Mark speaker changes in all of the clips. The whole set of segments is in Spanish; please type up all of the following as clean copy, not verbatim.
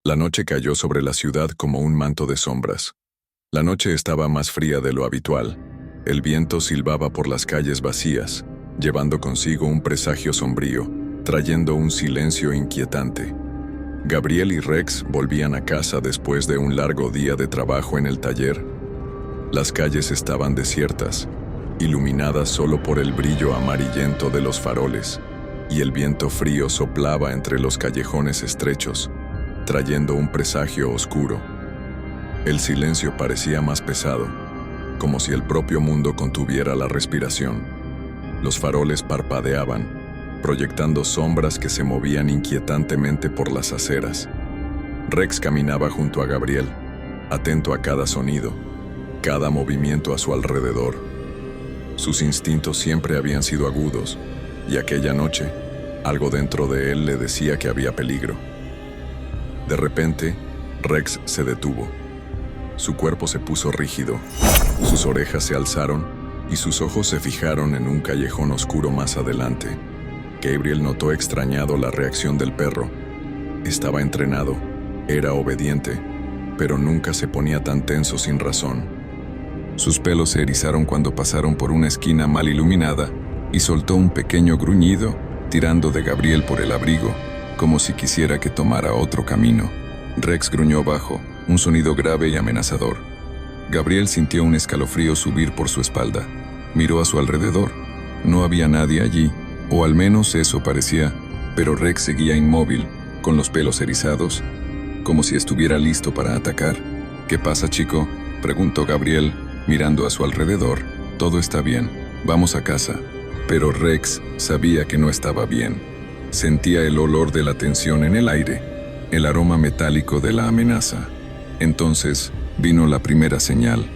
Speaker 1: La noche cayó sobre la ciudad como un manto de sombras. La noche estaba más fría de lo habitual. El viento silbaba por las calles vacías, llevando consigo un presagio sombrío, trayendo un silencio inquietante. Gabriel y Rex volvían a casa después de un largo día de trabajo en el taller. Las calles estaban desiertas, iluminadas solo por el brillo amarillento de los faroles, y el viento frío soplaba entre los callejones estrechos, trayendo un presagio oscuro. El silencio parecía más pesado, como si el propio mundo contuviera la respiración. Los faroles parpadeaban, proyectando sombras que se movían inquietantemente por las aceras. Rex caminaba junto a Gabriel, atento a cada sonido, cada movimiento a su alrededor. Sus instintos siempre habían sido agudos, y aquella noche, algo dentro de él le decía que había peligro. De repente, Rex se detuvo. Su cuerpo se puso rígido, sus orejas se alzaron y sus ojos se fijaron en un callejón oscuro más adelante. Gabriel notó extrañado la reacción del perro. Estaba entrenado, era obediente, pero nunca se ponía tan tenso sin razón. Sus pelos se erizaron cuando pasaron por una esquina mal iluminada y soltó un pequeño gruñido, tirando de Gabriel por el abrigo, como si quisiera que tomara otro camino. Rex gruñó bajo, un sonido grave y amenazador. Gabriel sintió un escalofrío subir por su espalda. Miró a su alrededor. No había nadie allí, o al menos eso parecía, pero Rex seguía inmóvil, con los pelos erizados, como si estuviera listo para atacar. «¿Qué pasa, chico?», preguntó Gabriel, mirando a su alrededor. «Todo está bien, vamos a casa». Pero Rex sabía que no estaba bien. Sentía el olor de la tensión en el aire, el aroma metálico de la amenaza. Entonces vino la primera señal: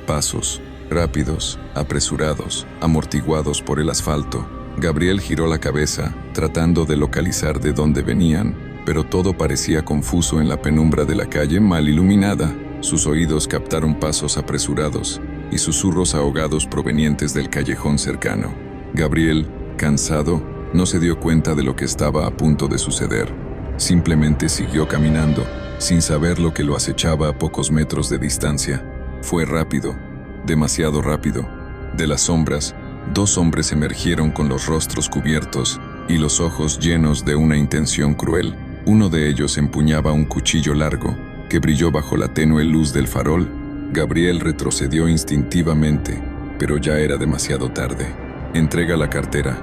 Speaker 1: pasos, rápidos, apresurados, amortiguados por el asfalto. Gabriel giró la cabeza, tratando de localizar de dónde venían, pero todo parecía confuso en la penumbra de la calle mal iluminada. Sus oídos captaron pasos apresurados y susurros ahogados provenientes del callejón cercano. Gabriel, cansado, no se dio cuenta de lo que estaba a punto de suceder. Simplemente siguió caminando, sin saber lo que lo acechaba a pocos metros de distancia. Fue rápido, demasiado rápido. De las sombras, dos hombres emergieron con los rostros cubiertos y los ojos llenos de una intención cruel. Uno de ellos empuñaba un cuchillo largo, que brilló bajo la tenue luz del farol. Gabriel retrocedió instintivamente, pero ya era demasiado tarde. «Entrega la cartera.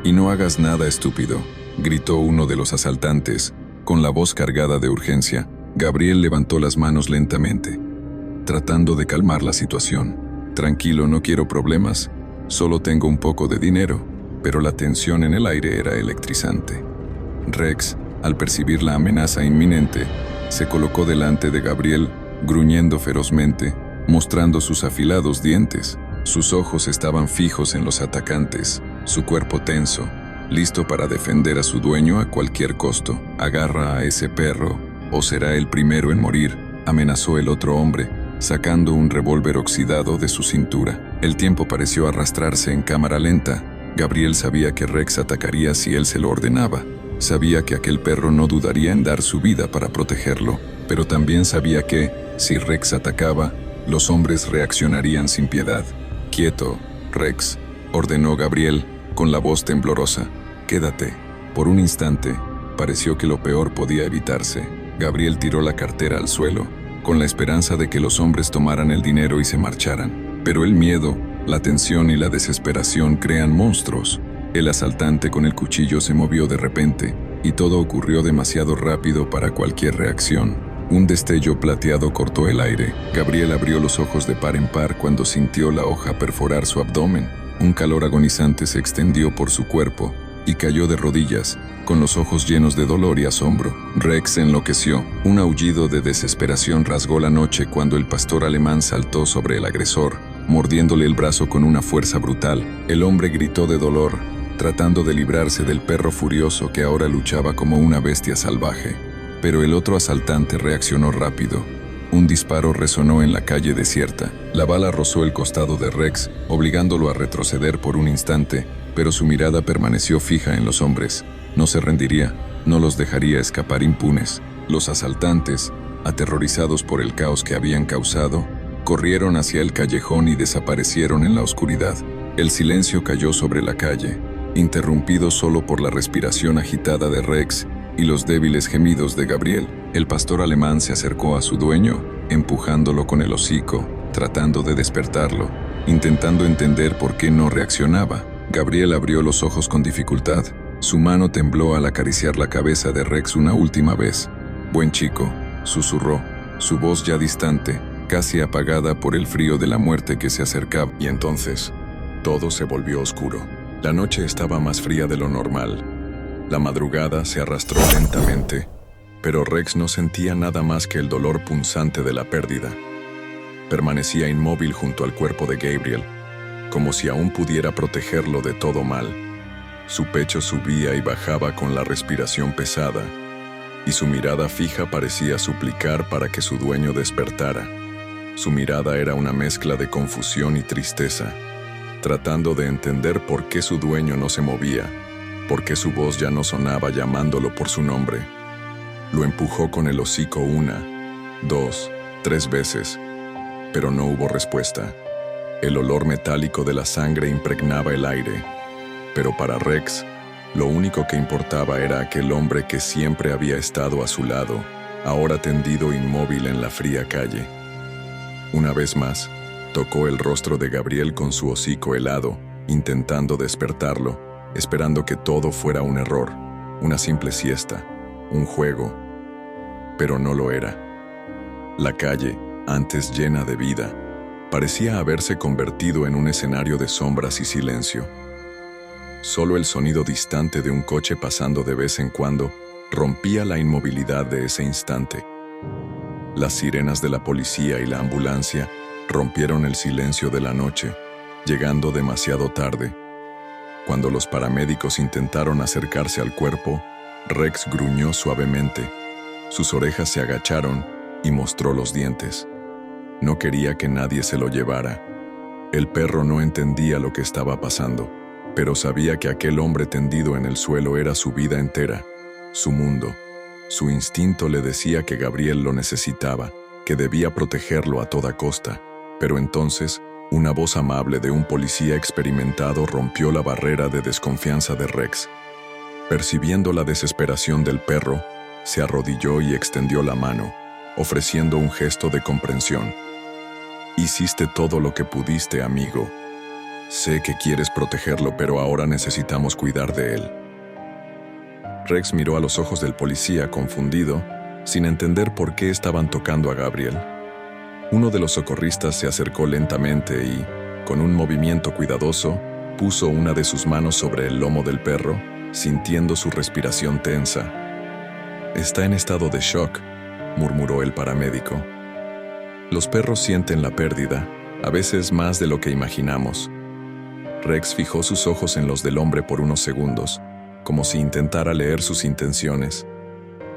Speaker 1: Y no hagas nada estúpido», gritó uno de los asaltantes, con la voz cargada de urgencia. Gabriel levantó las manos lentamente, tratando de calmar la situación. «Tranquilo, no quiero problemas, solo tengo un poco de dinero», pero la tensión en el aire era electrizante. Rex, al percibir la amenaza inminente, se colocó delante de Gabriel, gruñendo ferozmente, mostrando sus afilados dientes. Sus ojos estaban fijos en los atacantes, su cuerpo tenso, listo para defender a su dueño a cualquier costo. «Agarra a ese perro, o será el primero en morir», amenazó el otro hombre, sacando un revólver oxidado de su cintura. El tiempo pareció arrastrarse en cámara lenta. Gabriel sabía que Rex atacaría si él se lo ordenaba. Sabía que aquel perro no dudaría en dar su vida para protegerlo, pero también sabía que, si Rex atacaba, los hombres reaccionarían sin piedad. «Quieto, Rex», ordenó Gabriel, con la voz temblorosa. «Quédate». Por un instante, pareció que lo peor podía evitarse. Gabriel tiró la cartera al suelo, con la esperanza de que los hombres tomaran el dinero y se marcharan. Pero el miedo, la tensión y la desesperación crean monstruos. El asaltante con el cuchillo se movió de repente, y todo ocurrió demasiado rápido para cualquier reacción. Un destello plateado cortó el aire. Gabriel abrió los ojos de par en par cuando sintió la hoja perforar su abdomen. Un calor agonizante se extendió por su cuerpo y cayó de rodillas, con los ojos llenos de dolor y asombro. Rex enloqueció. Un aullido de desesperación rasgó la noche cuando el pastor alemán saltó sobre el agresor, mordiéndole el brazo con una fuerza brutal. El hombre gritó de dolor, tratando de librarse del perro furioso que ahora luchaba como una bestia salvaje. Pero el otro asaltante reaccionó rápido. Un disparo resonó en la calle desierta. La bala rozó el costado de Rex, obligándolo a retroceder por un instante, pero su mirada permaneció fija en los hombres. No se rendiría, no los dejaría escapar impunes. Los asaltantes, aterrorizados por el caos que habían causado, corrieron hacia el callejón y desaparecieron en la oscuridad. El silencio cayó sobre la calle, interrumpido solo por la respiración agitada de Rex y los débiles gemidos de Gabriel. El pastor alemán se acercó a su dueño, empujándolo con el hocico, tratando de despertarlo, intentando entender por qué no reaccionaba. Gabriel abrió los ojos con dificultad. Su mano tembló al acariciar la cabeza de Rex una última vez. «Buen chico», susurró, su voz ya distante, casi apagada por el frío de la muerte que se acercaba. Y entonces, todo se volvió oscuro. La noche estaba más fría de lo normal. La madrugada se arrastró lentamente, pero Rex no sentía nada más que el dolor punzante de la pérdida. Permanecía inmóvil junto al cuerpo de Gabriel, como si aún pudiera protegerlo de todo mal. Su pecho subía y bajaba con la respiración pesada, y su mirada fija parecía suplicar para que su dueño despertara. Su mirada era una mezcla de confusión y tristeza, tratando de entender por qué su dueño no se movía, por qué su voz ya no sonaba llamándolo por su nombre. Lo empujó con el hocico 1, 2, 3 veces, pero no hubo respuesta. El olor metálico de la sangre impregnaba el aire, pero para Rex, lo único que importaba era aquel hombre que siempre había estado a su lado, ahora tendido inmóvil en la fría calle. Una vez más, tocó el rostro de Gabriel con su hocico helado, intentando despertarlo, esperando que todo fuera un error, una simple siesta, un juego. Pero no lo era. La calle, antes llena de vida, parecía haberse convertido en un escenario de sombras y silencio. Solo el sonido distante de un coche pasando de vez en cuando rompía la inmovilidad de ese instante. Las sirenas de la policía y la ambulancia rompieron el silencio de la noche, llegando demasiado tarde. Cuando los paramédicos intentaron acercarse al cuerpo, Rex gruñó suavemente. Sus orejas se agacharon y mostró los dientes. No quería que nadie se lo llevara. El perro no entendía lo que estaba pasando, pero sabía que aquel hombre tendido en el suelo era su vida entera, su mundo. Su instinto le decía que Gabriel lo necesitaba, que debía protegerlo a toda costa. Pero entonces, una voz amable de un policía experimentado rompió la barrera de desconfianza de Rex. Percibiendo la desesperación del perro, se arrodilló y extendió la mano, ofreciendo un gesto de comprensión. «Hiciste todo lo que pudiste, amigo. Sé que quieres protegerlo, pero ahora necesitamos cuidar de él». Rex miró a los ojos del policía confundido, sin entender por qué estaban tocando a Gabriel. Uno de los socorristas se acercó lentamente y, con un movimiento cuidadoso, puso una de sus manos sobre el lomo del perro, sintiendo su respiración tensa. «Está en estado de shock», murmuró el paramédico. «Los perros sienten la pérdida, a veces más de lo que imaginamos». Rex fijó sus ojos en los del hombre por unos segundos, como si intentara leer sus intenciones.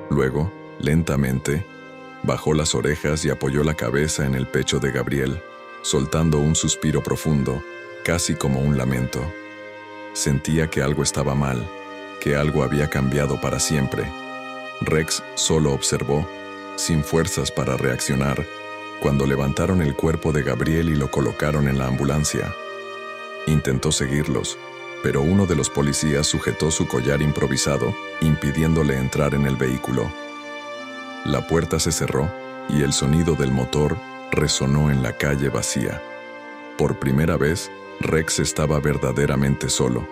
Speaker 1: Luego, lentamente, bajó las orejas y apoyó la cabeza en el pecho de Gabriel, soltando un suspiro profundo, casi como un lamento. Sentía que algo estaba mal, que algo había cambiado para siempre. Rex solo observó, sin fuerzas para reaccionar, cuando levantaron el cuerpo de Gabriel y lo colocaron en la ambulancia. Intentó seguirlos, pero uno de los policías sujetó su collar improvisado, impidiéndole entrar en el vehículo. La puerta se cerró y el sonido del motor resonó en la calle vacía. Por primera vez, Rex estaba verdaderamente solo.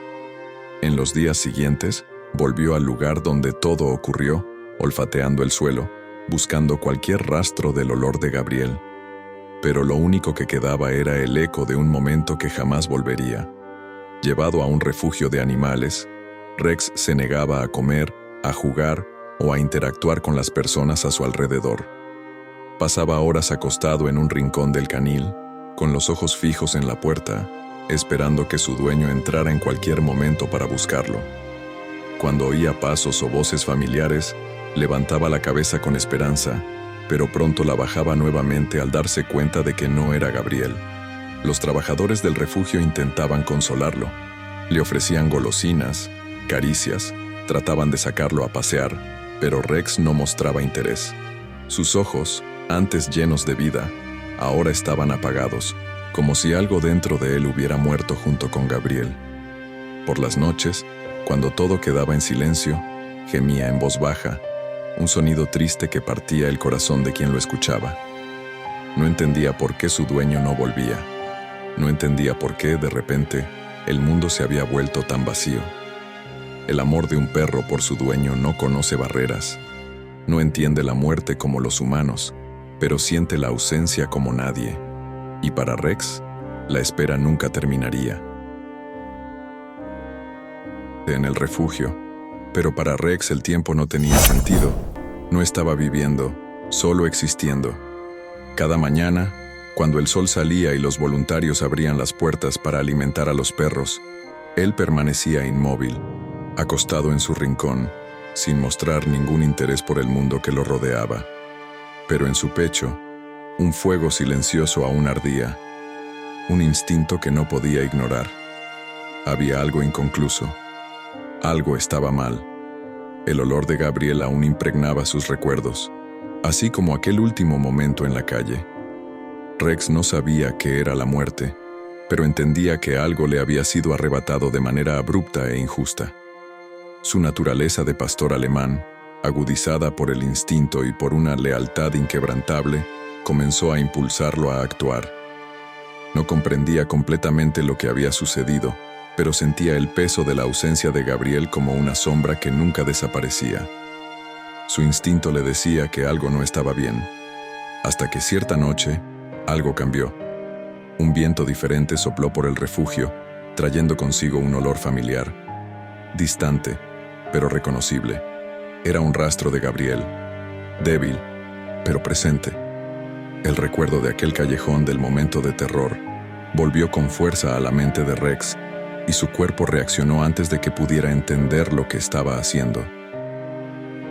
Speaker 1: En los días siguientes, volvió al lugar donde todo ocurrió, olfateando el suelo, buscando cualquier rastro del olor de Gabriel. Pero lo único que quedaba era el eco de un momento que jamás volvería. Llevado a un refugio de animales, Rex se negaba a comer, a jugar o a interactuar con las personas a su alrededor. Pasaba horas acostado en un rincón del canil, con los ojos fijos en la puerta, esperando que su dueño entrara en cualquier momento para buscarlo. Cuando oía pasos o voces familiares, levantaba la cabeza con esperanza, pero pronto la bajaba nuevamente al darse cuenta de que no era Gabriel. Los trabajadores del refugio intentaban consolarlo. Le ofrecían golosinas, caricias, trataban de sacarlo a pasear, pero Rex no mostraba interés. Sus ojos, antes llenos de vida, ahora estaban apagados, como si algo dentro de él hubiera muerto junto con Gabriel. Por las noches, cuando todo quedaba en silencio, gemía en voz baja, un sonido triste que partía el corazón de quien lo escuchaba. No entendía por qué su dueño no volvía. No entendía por qué, de repente, el mundo se había vuelto tan vacío. El amor de un perro por su dueño no conoce barreras. No entiende la muerte como los humanos, pero siente la ausencia como nadie. Y para Rex, la espera nunca terminaría. En el refugio, pero para Rex el tiempo no tenía sentido. No estaba viviendo, solo existiendo. Cada mañana, cuando el sol salía y los voluntarios abrían las puertas para alimentar a los perros, él permanecía inmóvil, acostado en su rincón, sin mostrar ningún interés por el mundo que lo rodeaba. Pero en su pecho, un fuego silencioso aún ardía, un instinto que no podía ignorar. Había algo inconcluso. Algo estaba mal. El olor de Gabriel aún impregnaba sus recuerdos, así como aquel último momento en la calle. Rex no sabía qué era la muerte, pero entendía que algo le había sido arrebatado de manera abrupta e injusta. Su naturaleza de pastor alemán, agudizada por el instinto y por una lealtad inquebrantable, comenzó a impulsarlo a actuar. No comprendía completamente lo que había sucedido, pero sentía el peso de la ausencia de Gabriel como una sombra que nunca desaparecía. Su instinto le decía que algo no estaba bien, hasta que cierta noche, algo cambió. Un viento diferente sopló por el refugio, trayendo consigo un olor familiar. Distante, pero reconocible. Era un rastro de Gabriel, débil, pero presente. El recuerdo de aquel callejón del momento de terror volvió con fuerza a la mente de Rex, y su cuerpo reaccionó antes de que pudiera entender lo que estaba haciendo.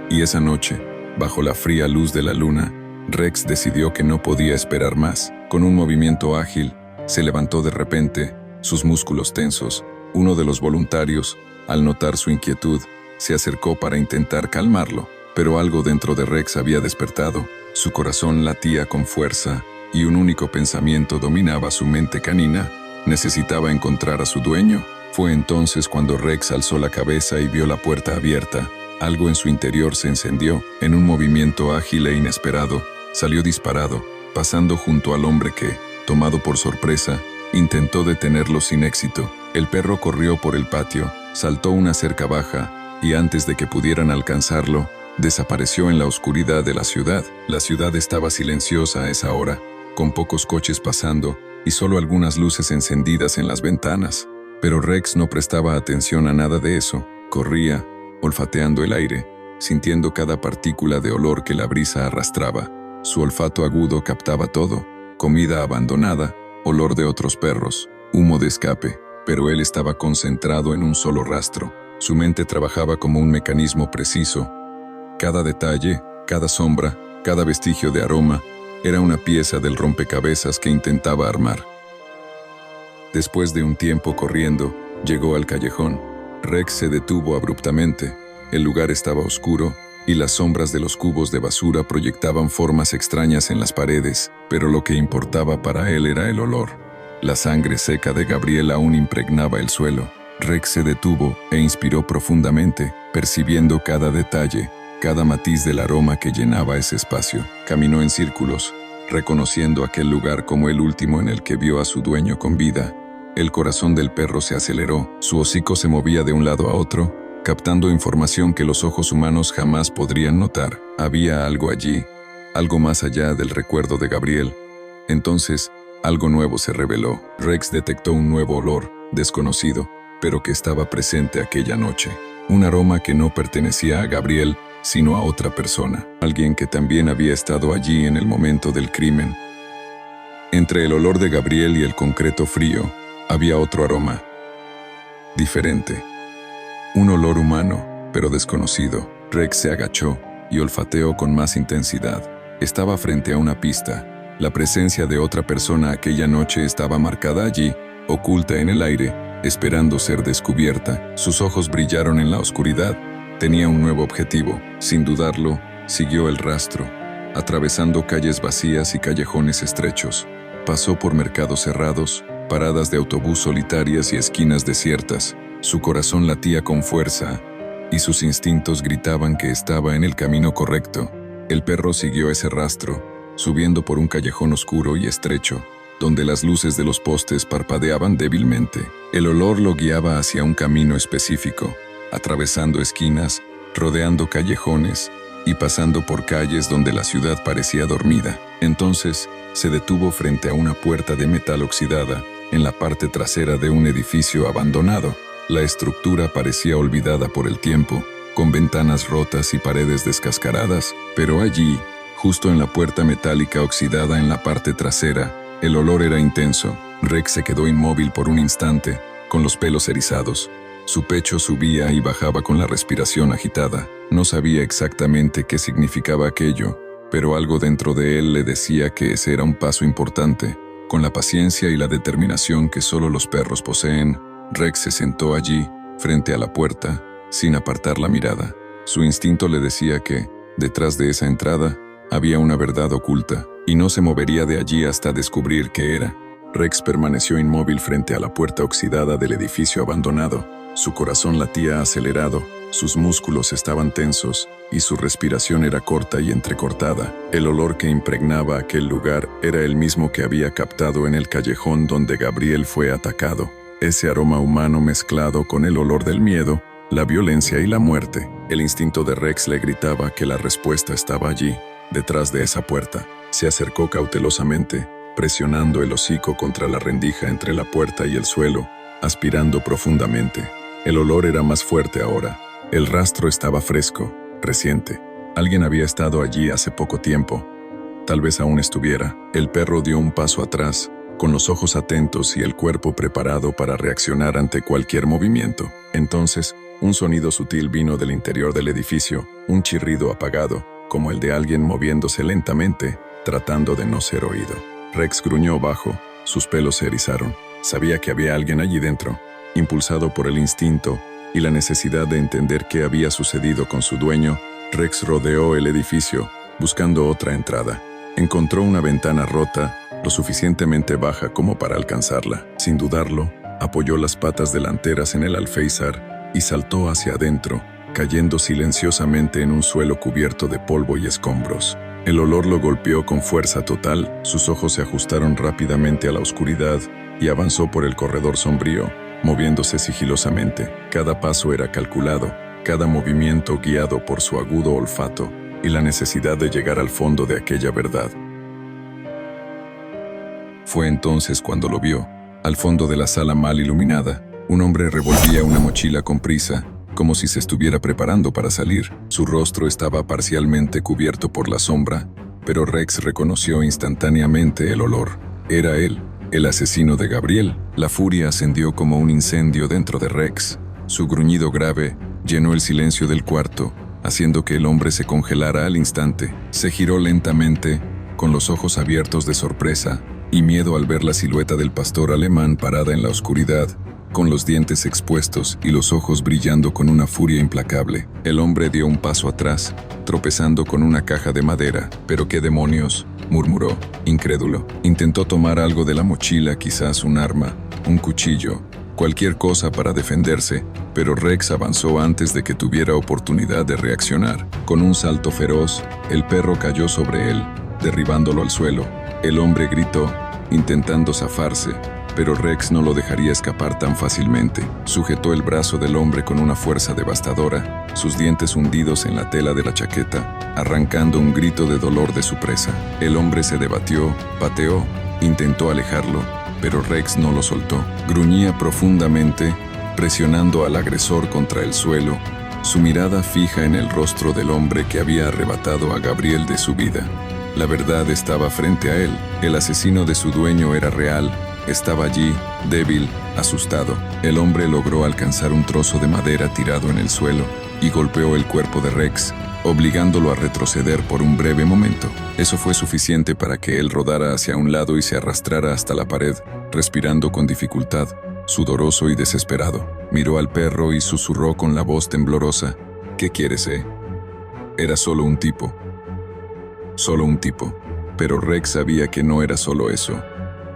Speaker 1: Y esa noche, bajo la fría luz de la luna, Rex decidió que no podía esperar más. Con un movimiento ágil, se levantó de repente, sus músculos tensos. Uno de los voluntarios, al notar su inquietud, se acercó para intentar calmarlo, pero algo dentro de Rex había despertado. Su corazón latía con fuerza, y un único pensamiento dominaba su mente canina: necesitaba encontrar a su dueño. Fue entonces cuando Rex alzó la cabeza y vio la puerta abierta. Algo en su interior se encendió. En un movimiento ágil e inesperado, salió disparado, pasando junto al hombre que, tomado por sorpresa, intentó detenerlo sin éxito. El perro corrió por el patio, saltó una cerca baja, y antes de que pudieran alcanzarlo, desapareció en la oscuridad de la ciudad. La ciudad estaba silenciosa a esa hora, con pocos coches pasando y solo algunas luces encendidas en las ventanas. Pero Rex no prestaba atención a nada de eso. Corría, olfateando el aire, sintiendo cada partícula de olor que la brisa arrastraba. Su olfato agudo captaba todo: comida abandonada, olor de otros perros, humo de escape. Pero él estaba concentrado en un solo rastro. Su mente trabajaba como un mecanismo preciso. Cada detalle, cada sombra, cada vestigio de aroma, era una pieza del rompecabezas que intentaba armar. Después de un tiempo corriendo, llegó al callejón. Rex se detuvo abruptamente. El lugar estaba oscuro, y las sombras de los cubos de basura proyectaban formas extrañas en las paredes, pero lo que importaba para él era el olor. La sangre seca de Gabriel aún impregnaba el suelo. Rex se detuvo e inspiró profundamente, percibiendo cada detalle, cada matiz del aroma que llenaba ese espacio. Caminó en círculos, reconociendo aquel lugar como el último en el que vio a su dueño con vida. El corazón del perro se aceleró, su hocico se movía de un lado a otro, captando información que los ojos humanos jamás podrían notar. Había algo allí, algo más allá del recuerdo de Gabriel. Entonces, algo nuevo se reveló. Rex detectó un nuevo olor, desconocido, pero que estaba presente aquella noche. Un aroma que no pertenecía a Gabriel, sino a otra persona. Alguien que también había estado allí en el momento del crimen. Entre el olor de Gabriel y el concreto frío, había otro aroma. Diferente. Un olor humano, pero desconocido. Rex se agachó y olfateó con más intensidad. Estaba frente a una pista. La presencia de otra persona aquella noche estaba marcada allí, oculta en el aire, esperando ser descubierta. Sus ojos brillaron en la oscuridad, Tenía un nuevo objetivo. Sin dudarlo, siguió el rastro, atravesando calles vacías y callejones estrechos. Pasó por mercados cerrados, paradas de autobús solitarias y esquinas desiertas. Su corazón latía con fuerza y sus instintos gritaban que estaba en el camino correcto. El perro siguió ese rastro, subiendo por un callejón oscuro y estrecho, donde las luces de los postes parpadeaban débilmente. El olor lo guiaba hacia un camino específico, atravesando esquinas, rodeando callejones y pasando por calles donde la ciudad parecía dormida. Entonces, se detuvo frente a una puerta de metal oxidada en la parte trasera de un edificio abandonado. La estructura parecía olvidada por el tiempo, con ventanas rotas y paredes descascaradas, pero allí, justo en la puerta metálica oxidada en la parte trasera, el olor era intenso. Rex se quedó inmóvil por un instante, con los pelos erizados. Su pecho subía y bajaba con la respiración agitada. No sabía exactamente qué significaba aquello, pero algo dentro de él le decía que ese era un paso importante. Con la paciencia y la determinación que solo los perros poseen, Rex se sentó allí, frente a la puerta, sin apartar la mirada. Su instinto le decía que, detrás de esa entrada, había una verdad oculta, y no se movería de allí hasta descubrir qué era. Rex permaneció inmóvil frente a la puerta oxidada del edificio abandonado. Su corazón latía acelerado, sus músculos estaban tensos, y su respiración era corta y entrecortada. El olor que impregnaba aquel lugar era el mismo que había captado en el callejón donde Gabriel fue atacado. Ese aroma humano mezclado con el olor del miedo, la violencia y la muerte. El instinto de Rex le gritaba que la respuesta estaba allí, detrás de esa puerta. Se acercó cautelosamente, presionando el hocico contra la rendija entre la puerta y el suelo, aspirando profundamente. El olor era más fuerte ahora. El rastro estaba fresco, reciente. Alguien había estado allí hace poco tiempo. Tal vez aún estuviera. El perro dio un paso atrás, con los ojos atentos y el cuerpo preparado para reaccionar ante cualquier movimiento. Entonces, un sonido sutil vino del interior del edificio, un chirrido apagado, como el de alguien moviéndose lentamente, tratando de no ser oído. Rex gruñó bajo, sus pelos se erizaron. Sabía que había alguien allí dentro. Impulsado por el instinto y la necesidad de entender qué había sucedido con su dueño, Rex rodeó el edificio, buscando otra entrada. Encontró una ventana rota, lo suficientemente baja como para alcanzarla. Sin dudarlo, apoyó las patas delanteras en el alféizar y saltó hacia adentro, cayendo silenciosamente en un suelo cubierto de polvo y escombros. El olor lo golpeó con fuerza total, sus ojos se ajustaron rápidamente a la oscuridad y avanzó por el corredor sombrío, moviéndose sigilosamente. Cada paso era calculado, cada movimiento guiado por su agudo olfato y la necesidad de llegar al fondo de aquella verdad. Fue entonces cuando lo vio. Al fondo de la sala mal iluminada, un hombre revolvía una mochila con prisa, como si se estuviera preparando para salir. Su rostro estaba parcialmente cubierto por la sombra, pero Rex reconoció instantáneamente el olor. Era él, el asesino de Gabriel. La furia ascendió como un incendio dentro de Rex. Su gruñido grave llenó el silencio del cuarto, haciendo que el hombre se congelara al instante. Se giró lentamente, con los ojos abiertos de sorpresa y miedo al ver la silueta del pastor alemán parada en la oscuridad, con los dientes expuestos y los ojos brillando con una furia implacable. El hombre dio un paso atrás, tropezando con una caja de madera. «¿Pero qué demonios?», murmuró, incrédulo. Intentó tomar algo de la mochila, quizás un arma, un cuchillo, cualquier cosa para defenderse, pero Rex avanzó antes de que tuviera oportunidad de reaccionar. Con un salto feroz, el perro cayó sobre él, derribándolo al suelo. El hombre gritó, intentando zafarse, pero Rex no lo dejaría escapar tan fácilmente. Sujetó el brazo del hombre con una fuerza devastadora, sus dientes hundidos en la tela de la chaqueta, arrancando un grito de dolor de su presa. El hombre se debatió, pateó, intentó alejarlo, pero Rex no lo soltó. Gruñía profundamente, presionando al agresor contra el suelo, su mirada fija en el rostro del hombre que había arrebatado a Gabriel de su vida. La verdad estaba frente a él. El asesino de su dueño era real. Estaba allí, débil, asustado. El hombre logró alcanzar un trozo de madera tirado en el suelo y golpeó el cuerpo de Rex, obligándolo a retroceder por un breve momento. Eso fue suficiente para que él rodara hacia un lado y se arrastrara hasta la pared, respirando con dificultad, sudoroso y desesperado. Miró al perro y susurró con la voz temblorosa, ¿Qué quieres, eh? Era solo un tipo. Solo un tipo. Pero Rex sabía que no era solo eso.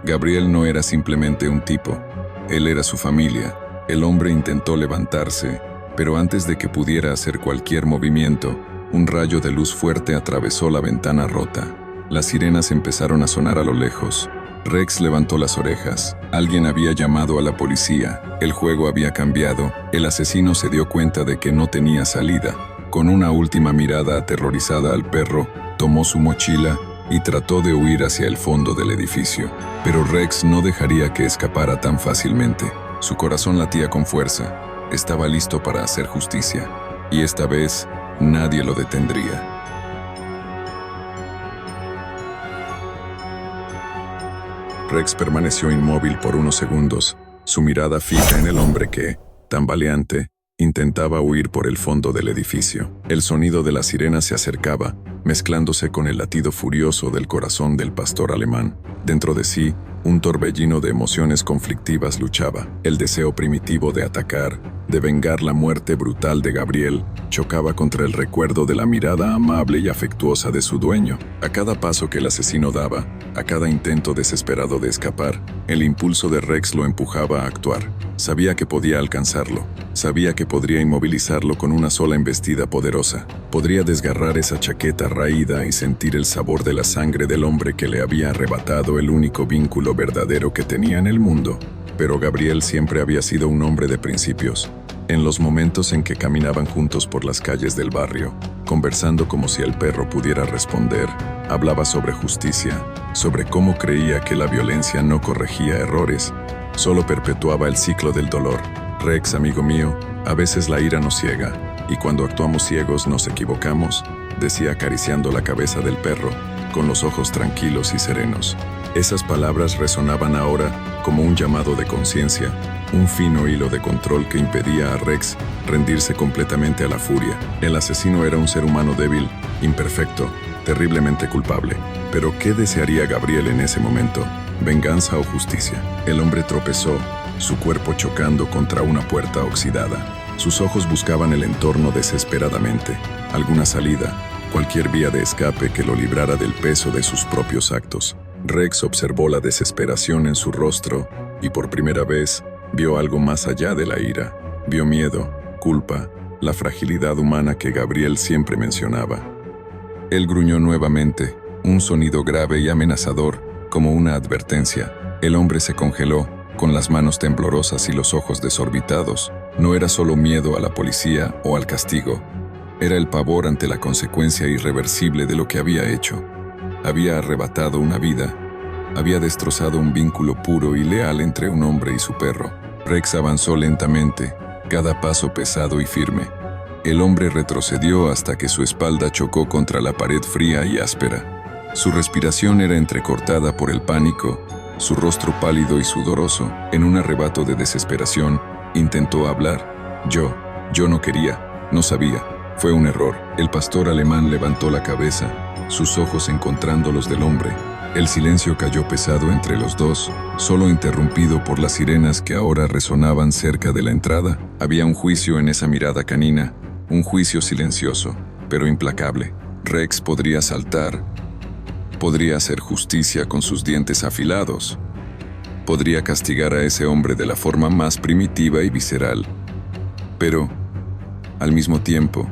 Speaker 1: Gabriel no era simplemente un tipo. Él era su familia. El hombre intentó levantarse, pero antes de que pudiera hacer cualquier movimiento, un rayo de luz fuerte atravesó la ventana rota. Las sirenas empezaron a sonar a lo lejos. Rex levantó las orejas. Alguien había llamado a la policía. El juego había cambiado. El asesino se dio cuenta de que no tenía salida. Con una última mirada aterrorizada al perro, tomó su mochila y trató de huir hacia el fondo del edificio. Pero Rex no dejaría que escapara tan fácilmente. Su corazón latía con fuerza. Estaba listo para hacer justicia. Y esta vez, nadie lo detendría. Rex permaneció inmóvil por unos segundos, su mirada fija en el hombre que, tambaleante, intentaba huir por el fondo del edificio. El sonido de la sirena se acercaba, mezclándose con el latido furioso del corazón del pastor alemán. Dentro de sí, un torbellino de emociones conflictivas luchaba. El deseo primitivo de atacar, de vengar la muerte brutal de Gabriel, chocaba contra el recuerdo de la mirada amable y afectuosa de su dueño. A cada paso que el asesino daba, a cada intento desesperado de escapar, el impulso de Rex lo empujaba a actuar. Sabía que podía alcanzarlo. Sabía que podría inmovilizarlo con una sola embestida poderosa. Podría desgarrar esa chaqueta raída y sentir el sabor de la sangre del hombre que le había arrebatado el único vínculo verdadero que tenía en el mundo. Pero Gabriel siempre había sido un hombre de principios. En los momentos en que caminaban juntos por las calles del barrio, conversando como si el perro pudiera responder, hablaba sobre justicia, sobre cómo creía que la violencia no corregía errores, solo perpetuaba el ciclo del dolor. Rex, amigo mío, a veces la ira nos ciega, y cuando actuamos ciegos nos equivocamos, decía acariciando la cabeza del perro, con los ojos tranquilos y serenos. Esas palabras resonaban ahora como un llamado de conciencia, un fino hilo de control que impedía a Rex rendirse completamente a la furia. El asesino era un ser humano débil, imperfecto, terriblemente culpable. Pero ¿qué desearía Gabriel en ese momento? ¿Venganza o justicia? El hombre tropezó, su cuerpo chocando contra una puerta oxidada. Sus ojos buscaban el entorno desesperadamente, alguna salida, cualquier vía de escape que lo librara del peso de sus propios actos. Rex observó la desesperación en su rostro y por primera vez vio algo más allá de la ira. Vio miedo, culpa, la fragilidad humana que Gabriel siempre mencionaba. Él gruñó nuevamente, un sonido grave y amenazador, como una advertencia. El hombre se congeló, con las manos temblorosas y los ojos desorbitados. No era solo miedo a la policía o al castigo. Era el pavor ante la consecuencia irreversible de lo que había hecho. Había arrebatado una vida. Había destrozado un vínculo puro y leal entre un hombre y su perro. Rex avanzó lentamente, cada paso pesado y firme. El hombre retrocedió hasta que su espalda chocó contra la pared fría y áspera. Su respiración era entrecortada por el pánico, su rostro pálido y sudoroso. En un arrebato de desesperación, intentó hablar. Yo no quería, no sabía. Fue un error. El pastor alemán levantó la cabeza, sus ojos encontrando los del hombre. El silencio cayó pesado entre los dos, solo interrumpido por las sirenas que ahora resonaban cerca de la entrada. Había un juicio en esa mirada canina, un juicio silencioso, pero implacable. Rex podría saltar, podría hacer justicia con sus dientes afilados, podría castigar a ese hombre de la forma más primitiva y visceral. Pero, al mismo tiempo,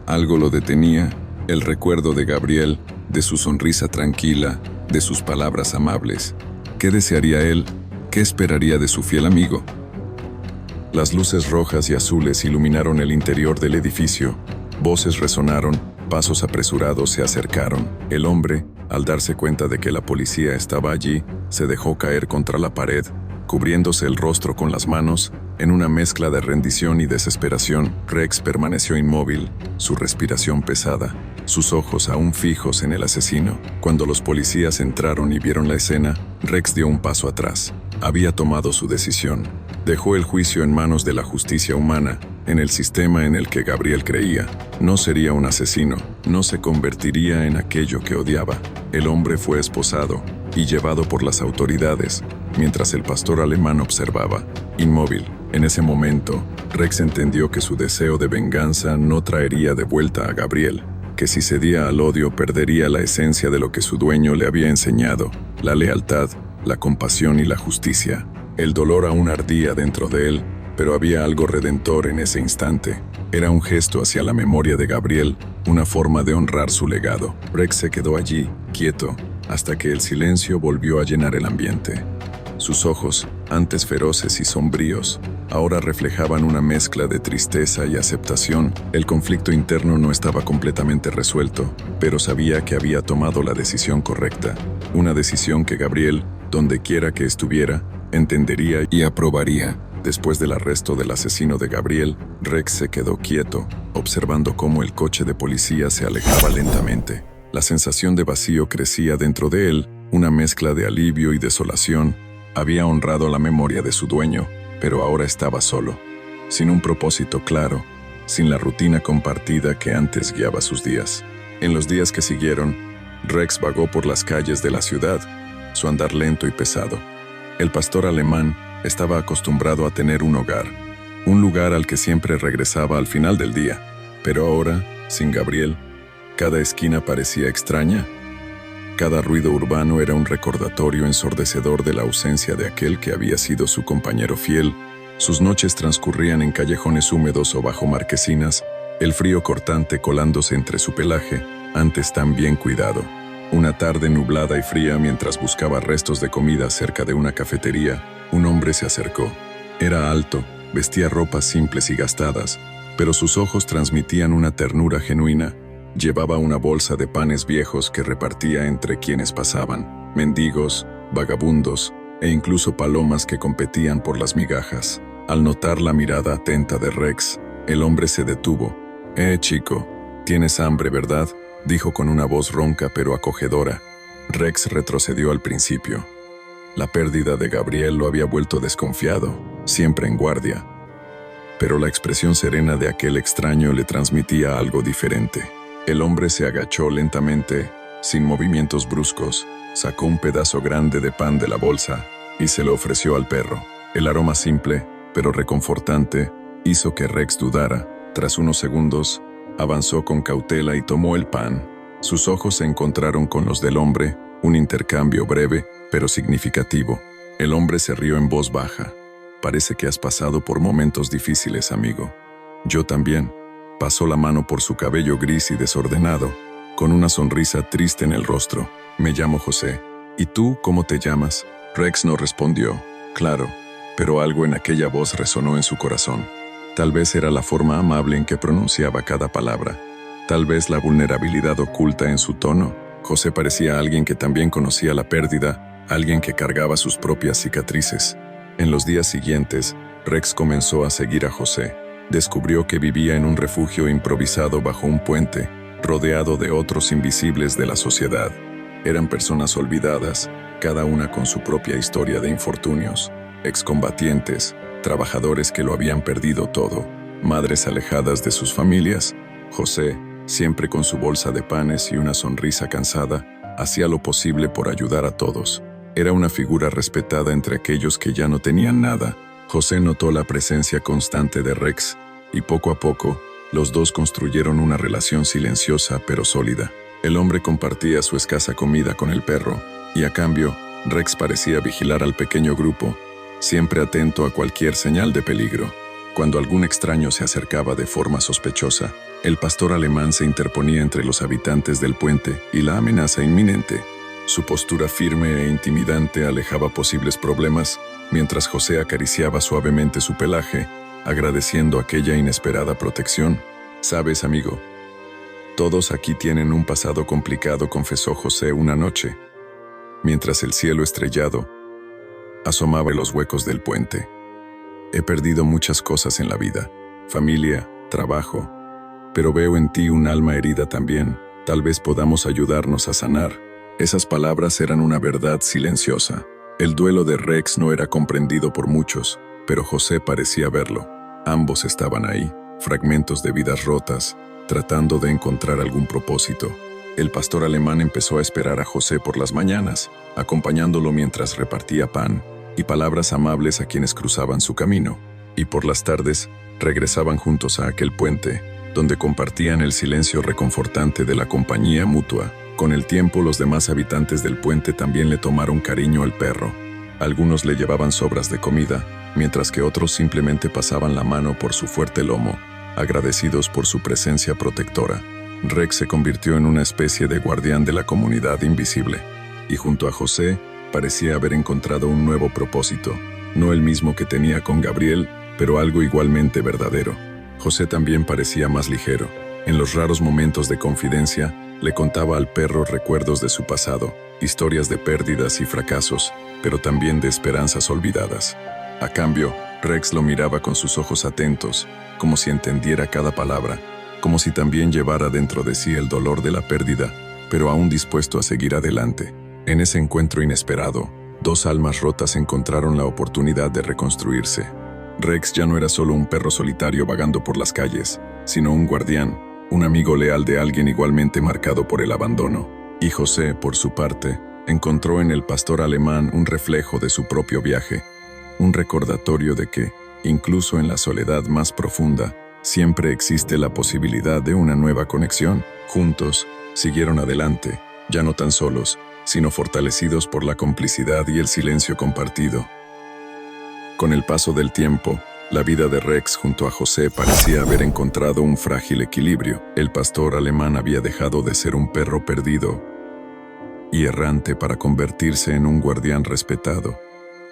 Speaker 1: algo lo detenía, el recuerdo de Gabriel, de su sonrisa tranquila, de sus palabras amables. ¿Qué desearía él? ¿Qué esperaría de su fiel amigo? Las luces rojas y azules iluminaron el interior del edificio. Voces resonaron, pasos apresurados se acercaron. El hombre, al darse cuenta de que la policía estaba allí, se dejó caer contra la pared, cubriéndose el rostro con las manos. En una mezcla de rendición y desesperación, Rex permaneció inmóvil, su respiración pesada, sus ojos aún fijos en el asesino. Cuando los policías entraron y vieron la escena, Rex dio un paso atrás. Había tomado su decisión. Dejó el juicio en manos de la justicia humana, en el sistema en el que Gabriel creía. No sería un asesino, no se convertiría en aquello que odiaba. El hombre fue esposado y llevado por las autoridades, mientras el pastor alemán observaba, inmóvil, En ese momento, Rex entendió que su deseo de venganza no traería de vuelta a Gabriel, que si cedía al odio perdería la esencia de lo que su dueño le había enseñado, la lealtad, la compasión y la justicia. El dolor aún ardía dentro de él, pero había algo redentor en ese instante. Era un gesto hacia la memoria de Gabriel, una forma de honrar su legado. Rex se quedó allí, quieto, hasta que el silencio volvió a llenar el ambiente. Sus ojos, antes feroces y sombríos, ahora reflejaban una mezcla de tristeza y aceptación. El conflicto interno no estaba completamente resuelto, pero sabía que había tomado la decisión correcta. Una decisión que Gabriel, donde quiera que estuviera, entendería y aprobaría. Después del arresto del asesino de Gabriel, Rex se quedó quieto, observando cómo el coche de policía se alejaba lentamente. La sensación de vacío crecía dentro de él, una mezcla de alivio y desolación. Había honrado la memoria de su dueño, pero ahora estaba solo, sin un propósito claro, sin la rutina compartida que antes guiaba sus días. En los días que siguieron, Rex vagó por las calles de la ciudad, su andar lento y pesado. El pastor alemán estaba acostumbrado a tener un hogar, un lugar al que siempre regresaba al final del día, pero ahora, sin Gabriel, cada esquina parecía extraña. Cada ruido urbano era un recordatorio ensordecedor de la ausencia de aquel que había sido su compañero fiel. Sus noches transcurrían en callejones húmedos o bajo marquesinas, el frío cortante colándose entre su pelaje, antes tan bien cuidado. Una tarde nublada y fría, mientras buscaba restos de comida cerca de una cafetería, un hombre se acercó. Era alto, vestía ropas simples y gastadas, pero sus ojos transmitían una ternura genuina. Llevaba una bolsa de panes viejos que repartía entre quienes pasaban, mendigos, vagabundos e incluso palomas que competían por las migajas. Al notar la mirada atenta de Rex, el hombre se detuvo. Chico, tienes hambre, ¿verdad?, dijo con una voz ronca pero acogedora. Rex retrocedió al principio. La pérdida de Gabriel lo había vuelto desconfiado, siempre en guardia. Pero la expresión serena de aquel extraño le transmitía algo diferente. El hombre se agachó lentamente, sin movimientos bruscos, sacó un pedazo grande de pan de la bolsa y se lo ofreció al perro. El aroma simple, pero reconfortante, hizo que Rex dudara. Tras unos segundos, avanzó con cautela y tomó el pan. Sus ojos se encontraron con los del hombre, un intercambio breve, pero significativo. El hombre se rió en voz baja. Parece que has pasado por momentos difíciles, amigo. Yo también. Pasó la mano por su cabello gris y desordenado, con una sonrisa triste en el rostro. Me llamo José. ¿Y tú cómo te llamas? Rex no respondió. Claro, pero algo en aquella voz resonó en su corazón. Tal vez era la forma amable en que pronunciaba cada palabra. Tal vez la vulnerabilidad oculta en su tono. José parecía alguien que también conocía la pérdida, alguien que cargaba sus propias cicatrices. En los días siguientes, Rex comenzó a seguir a José. Descubrió que vivía en un refugio improvisado bajo un puente, rodeado de otros invisibles de la sociedad. Eran personas olvidadas, cada una con su propia historia de infortunios, excombatientes, trabajadores que lo habían perdido todo, madres alejadas de sus familias. José, siempre con su bolsa de panes y una sonrisa cansada, hacía lo posible por ayudar a todos. Era una figura respetada entre aquellos que ya no tenían nada. José notó la presencia constante de Rex, y poco a poco, los dos construyeron una relación silenciosa pero sólida. El hombre compartía su escasa comida con el perro, y a cambio, Rex parecía vigilar al pequeño grupo, siempre atento a cualquier señal de peligro. Cuando algún extraño se acercaba de forma sospechosa, el pastor alemán se interponía entre los habitantes del puente y la amenaza inminente. Su postura firme e intimidante alejaba posibles problemas, mientras José acariciaba suavemente su pelaje, agradeciendo aquella inesperada protección. «Sabes, amigo, todos aquí tienen un pasado complicado», confesó José una noche, mientras el cielo estrellado asomaba en los huecos del puente. «He perdido muchas cosas en la vida, familia, trabajo, pero veo en ti un alma herida también. Tal vez podamos ayudarnos a sanar». Esas palabras eran una verdad silenciosa. El duelo de Rex no era comprendido por muchos, pero José parecía verlo. Ambos estaban ahí, fragmentos de vidas rotas, tratando de encontrar algún propósito. El pastor alemán empezó a esperar a José por las mañanas, acompañándolo mientras repartía pan y palabras amables a quienes cruzaban su camino. y por las tardes regresaban juntos a aquel puente, donde compartían el silencio reconfortante de la compañía mutua. Con el tiempo, los demás habitantes del puente también le tomaron cariño al perro. Algunos le llevaban sobras de comida, mientras que otros simplemente pasaban la mano por su fuerte lomo, agradecidos por su presencia protectora. Rex se convirtió en una especie de guardián de la comunidad invisible, y junto a José parecía haber encontrado un nuevo propósito, no el mismo que tenía con Gabriel, pero algo igualmente verdadero. José también parecía más ligero. En los raros momentos de confidencia, le contaba al perro recuerdos de su pasado, historias de pérdidas y fracasos, pero también de esperanzas olvidadas. A cambio, Rex lo miraba con sus ojos atentos, como si entendiera cada palabra, como si también llevara dentro de sí el dolor de la pérdida, pero aún dispuesto a seguir adelante. En ese encuentro inesperado, dos almas rotas encontraron la oportunidad de reconstruirse. Rex ya no era solo un perro solitario vagando por las calles, sino un guardián, un amigo leal de alguien igualmente marcado por el abandono. Y José, por su parte, encontró en el pastor alemán un reflejo de su propio viaje, un recordatorio de que, incluso en la soledad más profunda, siempre existe la posibilidad de una nueva conexión. Juntos, siguieron adelante, ya no tan solos, sino fortalecidos por la complicidad y el silencio compartido. Con el paso del tiempo, la vida de Rex junto a José parecía haber encontrado un frágil equilibrio. El pastor alemán había dejado de ser un perro perdido y errante para convertirse en un guardián respetado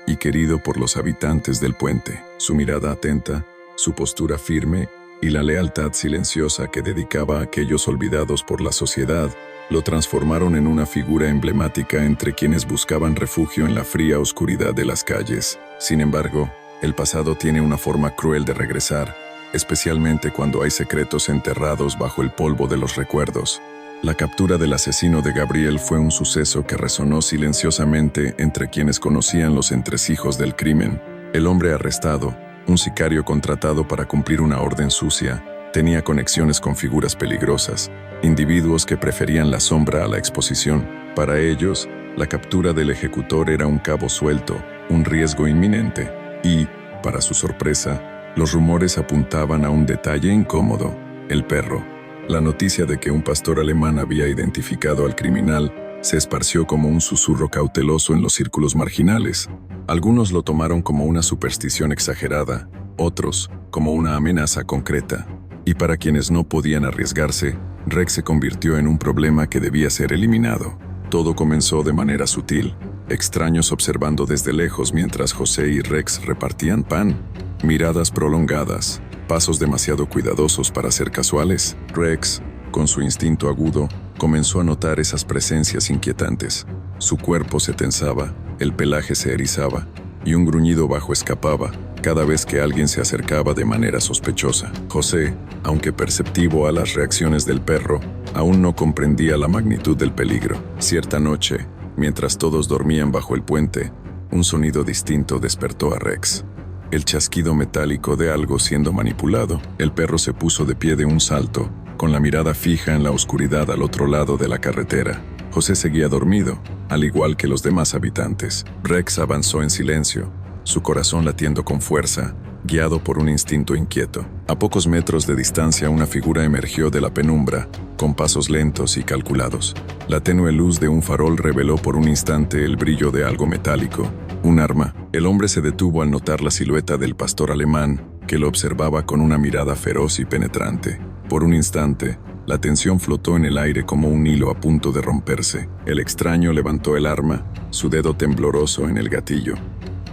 Speaker 1: y querido por los habitantes del puente. Su mirada atenta, su postura firme y la lealtad silenciosa que dedicaba a aquellos olvidados por la sociedad lo transformaron en una figura emblemática entre quienes buscaban refugio en la fría oscuridad de las calles. Sin embargo, el pasado tiene una forma cruel de regresar, especialmente cuando hay secretos enterrados bajo el polvo de los recuerdos. La captura del asesino de Gabriel fue un suceso que resonó silenciosamente entre quienes conocían los entresijos del crimen. El hombre arrestado, un sicario contratado para cumplir una orden sucia, tenía conexiones con figuras peligrosas, individuos que preferían la sombra a la exposición. Para ellos, la captura del ejecutor era un cabo suelto, un riesgo inminente, y, para su sorpresa, los rumores apuntaban a un detalle incómodo: el perro. La noticia de que un pastor alemán había identificado al criminal se esparció como un susurro cauteloso en los círculos marginales. Algunos lo tomaron como una superstición exagerada, otros como una amenaza concreta. Y para quienes no podían arriesgarse, Rex se convirtió en un problema que debía ser eliminado. Todo comenzó de manera sutil, extraños observando desde lejos mientras José y Rex repartían pan, miradas prolongadas, pasos demasiado cuidadosos para ser casuales. Rex, con su instinto agudo, comenzó a notar esas presencias inquietantes. Su cuerpo se tensaba, el pelaje se erizaba, y un gruñido bajo escapaba cada vez que alguien se acercaba de manera sospechosa. José, aunque perceptivo a las reacciones del perro, aún no comprendía la magnitud del peligro. Cierta noche, mientras todos dormían bajo el puente, un sonido distinto despertó a Rex. El chasquido metálico de algo siendo manipulado. El perro se puso de pie de un salto, con la mirada fija en la oscuridad al otro lado de la carretera. José seguía dormido, al igual que los demás habitantes. Rex avanzó en silencio, su corazón latiendo con fuerza, guiado por un instinto inquieto. A pocos metros de distancia, una figura emergió de la penumbra, con pasos lentos y calculados. La tenue luz de un farol reveló por un instante el brillo de algo metálico, un arma. El hombre se detuvo al notar la silueta del pastor alemán, que lo observaba con una mirada feroz y penetrante. Por un instante, la tensión flotó en el aire como un hilo a punto de romperse. El extraño levantó el arma, su dedo tembloroso en el gatillo.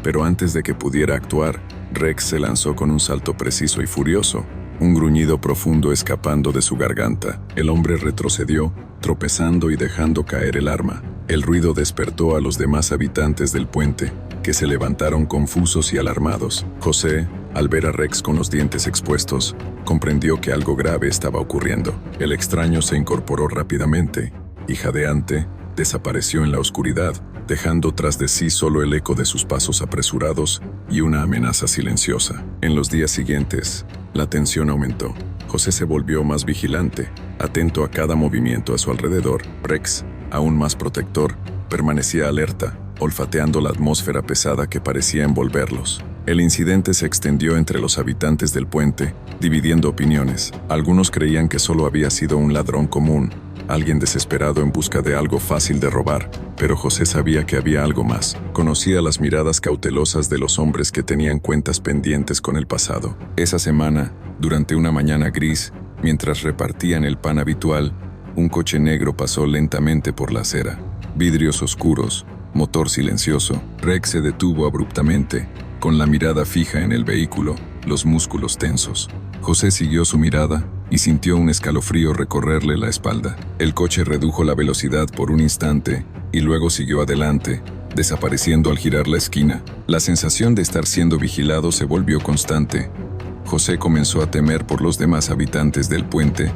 Speaker 1: Pero antes de que pudiera actuar, Rex se lanzó con un salto preciso y furioso, un gruñido profundo escapando de su garganta. El hombre retrocedió, tropezando y dejando caer el arma. El ruido despertó a los demás habitantes del puente, que se levantaron confusos y alarmados. José, al ver a Rex con los dientes expuestos, comprendió que algo grave estaba ocurriendo. El extraño se incorporó rápidamente y, jadeante, desapareció en la oscuridad, dejando tras de sí solo el eco de sus pasos apresurados y una amenaza silenciosa. En los días siguientes, la tensión aumentó. José se volvió más vigilante, atento a cada movimiento a su alrededor. Rex, aún más protector, permanecía alerta, olfateando la atmósfera pesada que parecía envolverlos. El incidente se extendió entre los habitantes del puente, dividiendo opiniones. Algunos creían que solo había sido un ladrón común, alguien desesperado en busca de algo fácil de robar, pero José sabía que había algo más. Conocía las miradas cautelosas de los hombres que tenían cuentas pendientes con el pasado. Esa semana, durante una mañana gris, mientras repartían el pan habitual, un coche negro pasó lentamente por la acera. Vidrios oscuros, motor silencioso. Rex se detuvo abruptamente, con la mirada fija en el vehículo, los músculos tensos. José siguió su mirada y sintió un escalofrío recorrerle la espalda. El coche redujo la velocidad por un instante y luego siguió adelante, desapareciendo al girar la esquina. La sensación de estar siendo vigilado se volvió constante. José comenzó a temer por los demás habitantes del puente,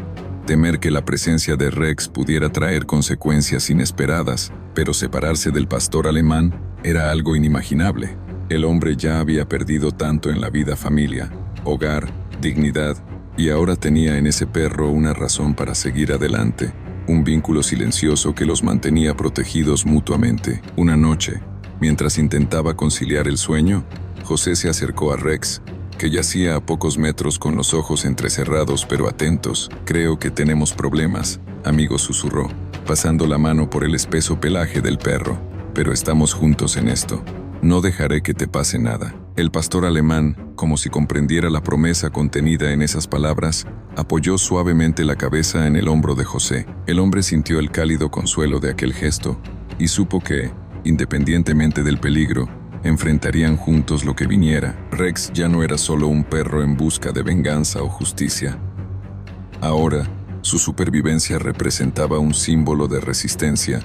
Speaker 1: temer que la presencia de Rex pudiera traer consecuencias inesperadas, pero separarse del pastor alemán era algo inimaginable. El hombre ya había perdido tanto en la vida, familia, hogar, dignidad, y ahora tenía en ese perro una razón para seguir adelante, un vínculo silencioso que los mantenía protegidos mutuamente. Una noche, mientras intentaba conciliar el sueño, José se acercó a Rex, que yacía a pocos metros con los ojos entrecerrados pero atentos. «Creo que tenemos problemas», amigo, susurró, pasando la mano por el espeso pelaje del perro. «Pero estamos juntos en esto. No dejaré que te pase nada». El pastor alemán, como si comprendiera la promesa contenida en esas palabras, apoyó suavemente la cabeza en el hombro de José. El hombre sintió el cálido consuelo de aquel gesto y supo que, independientemente del peligro, enfrentarían juntos lo que viniera. Rex ya no era solo un perro en busca de venganza o justicia. Ahora, su supervivencia representaba un símbolo de resistencia,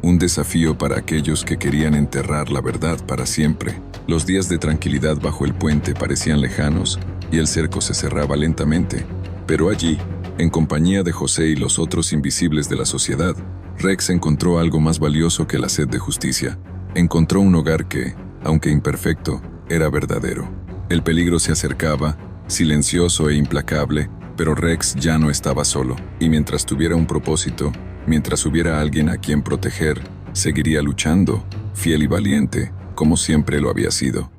Speaker 1: un desafío para aquellos que querían enterrar la verdad para siempre. Los días de tranquilidad bajo el puente parecían lejanos y el cerco se cerraba lentamente, pero allí, en compañía de José y los otros invisibles de la sociedad, Rex encontró algo más valioso que la sed de justicia. Encontró un hogar que, aunque imperfecto, era verdadero. El peligro se acercaba, silencioso e implacable, pero Rex ya no estaba solo, y mientras tuviera un propósito, mientras hubiera alguien a quien proteger, seguiría luchando, fiel y valiente, como siempre lo había sido.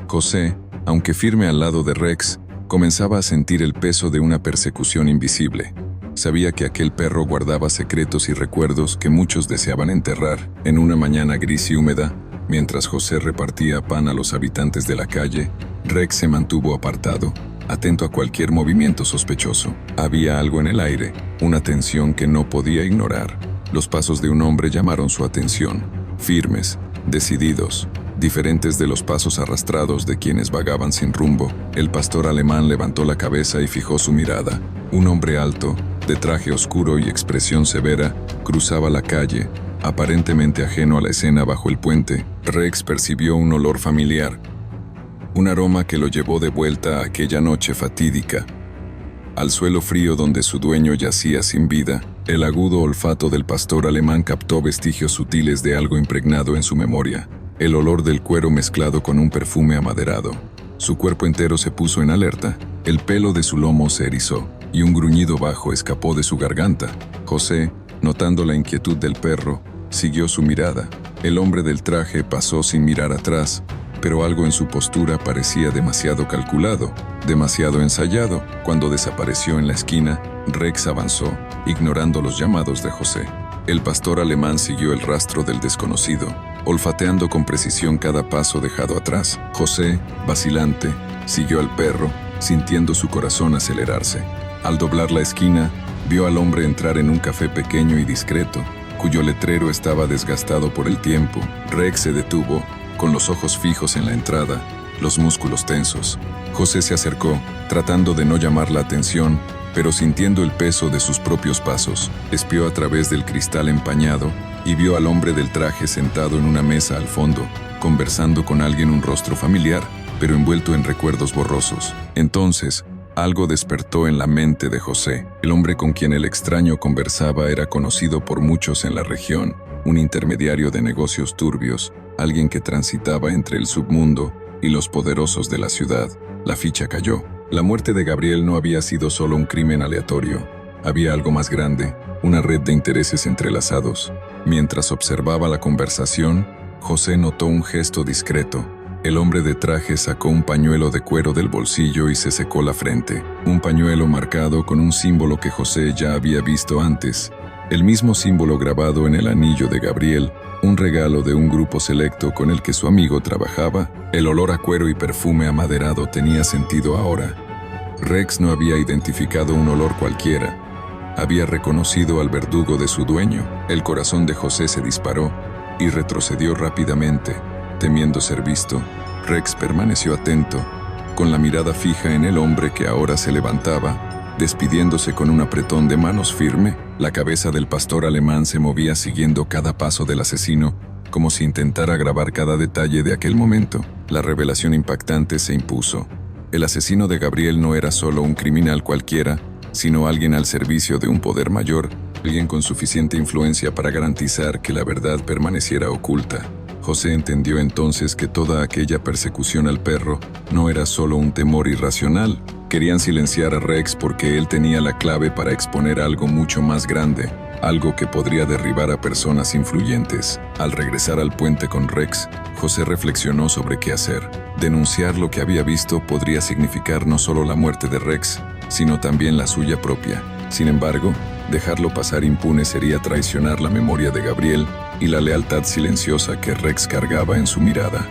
Speaker 1: José, aunque firme al lado de Rex, comenzaba a sentir el peso de una persecución invisible. Sabía que aquel perro guardaba secretos y recuerdos que muchos deseaban enterrar. En una mañana gris y húmeda, mientras José repartía pan a los habitantes de la calle, Rex se mantuvo apartado, atento a cualquier movimiento sospechoso. Había algo en el aire, una tensión que no podía ignorar. Los pasos de un hombre llamaron su atención, firmes, decididos, diferentes de los pasos arrastrados de quienes vagaban sin rumbo. El pastor alemán levantó la cabeza y fijó su mirada. Un hombre alto, de traje oscuro y expresión severa, cruzaba la calle, aparentemente ajeno a la escena bajo el puente. Rex percibió un olor familiar, un aroma que lo llevó de vuelta a aquella noche fatídica, al suelo frío donde su dueño yacía sin vida. El agudo olfato del pastor alemán captó vestigios sutiles de algo impregnado en su memoria, el olor del cuero mezclado con un perfume amaderado. Su cuerpo entero se puso en alerta, el pelo de su lomo se erizó, y un gruñido bajo escapó de su garganta. José, notando la inquietud del perro, siguió su mirada. El hombre del traje pasó sin mirar atrás, pero algo en su postura parecía demasiado calculado, demasiado ensayado. Cuando desapareció en la esquina, Rex avanzó, ignorando los llamados de José. El pastor alemán siguió el rastro del desconocido, olfateando con precisión cada paso dejado atrás. José, vacilante, siguió al perro, sintiendo su corazón acelerarse. Al doblar la esquina, vio al hombre entrar en un café pequeño y discreto, cuyo letrero estaba desgastado por el tiempo. Rex se detuvo, con los ojos fijos en la entrada, los músculos tensos. José se acercó, tratando de no llamar la atención, pero sintiendo el peso de sus propios pasos. Espió a través del cristal empañado y vio al hombre del traje sentado en una mesa al fondo, conversando con alguien, un rostro familiar, pero envuelto en recuerdos borrosos. Entonces, algo despertó en la mente de José. El hombre con quien el extraño conversaba era conocido por muchos en la región, un intermediario de negocios turbios, alguien que transitaba entre el submundo y los poderosos de la ciudad. La ficha cayó. La muerte de Gabriel no había sido solo un crimen aleatorio. Había algo más grande, una red de intereses entrelazados. Mientras observaba la conversación, José notó un gesto discreto. El hombre de traje sacó un pañuelo de cuero del bolsillo y se secó la frente. Un pañuelo marcado con un símbolo que José ya había visto antes. El mismo símbolo grabado en el anillo de Gabriel, un regalo de un grupo selecto con el que su amigo trabajaba. El olor a cuero y perfume amaderado tenía sentido ahora. Rex no había identificado un olor cualquiera. Había reconocido al verdugo de su dueño. El corazón de José se disparó y retrocedió rápidamente, temiendo ser visto. Rex permaneció atento, con la mirada fija en el hombre que ahora se levantaba, despidiéndose con un apretón de manos firme. La cabeza del pastor alemán se movía siguiendo cada paso del asesino, como si intentara grabar cada detalle de aquel momento. La revelación impactante se impuso. El asesino de Gabriel no era solo un criminal cualquiera, sino alguien al servicio de un poder mayor, alguien con suficiente influencia para garantizar que la verdad permaneciera oculta. José entendió entonces que toda aquella persecución al perro no era solo un temor irracional. Querían silenciar a Rex porque él tenía la clave para exponer algo mucho más grande, algo que podría derribar a personas influyentes. Al regresar al puente con Rex, José reflexionó sobre qué hacer. Denunciar lo que había visto podría significar no solo la muerte de Rex, sino también la suya propia. Sin embargo, dejarlo pasar impune sería traicionar la memoria de Gabriel y la lealtad silenciosa que Rex cargaba en su mirada.